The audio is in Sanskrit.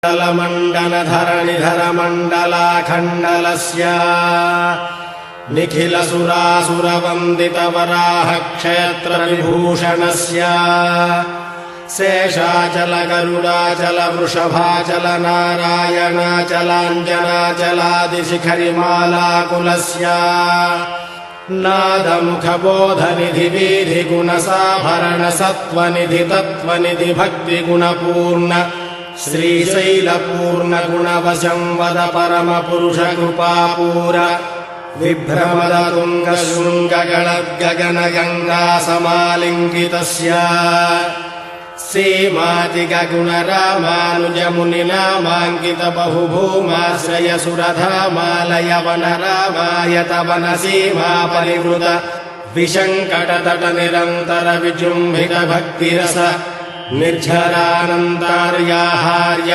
मण्डलधरणिधरमण्डलाखण्डलस्य निखिलसुरासुरवन्दितवराह क्षेत्रविभूषणस्य शेषाचल गरुडाचल वृषभाचल नारायणाचलाञ्जनाचलादिशिखरिमालाकुलस्य नादमुखबोधनिधिवीधिगुणसाभरण सत्त्वनिधि तत्त्वनिधि भक्तिगुणपूर्ण श्रीशैलपूर्ण गुणवशं वद परमपुरुषकृपापूर विभ्रमद तुङ्गशृङ्गगणद्गगनगङ्गासमालिङ्गितस्य सीमातिगगुणरामानुजमुनिनामाङ्कित बहुभूमाश्रयसुरधामालयवनरामायत वनसीमापरिवृत विशङ्कटतट निरन्तर विजृम्भित भक्तिरस निर्झरानन्तार्याहार्य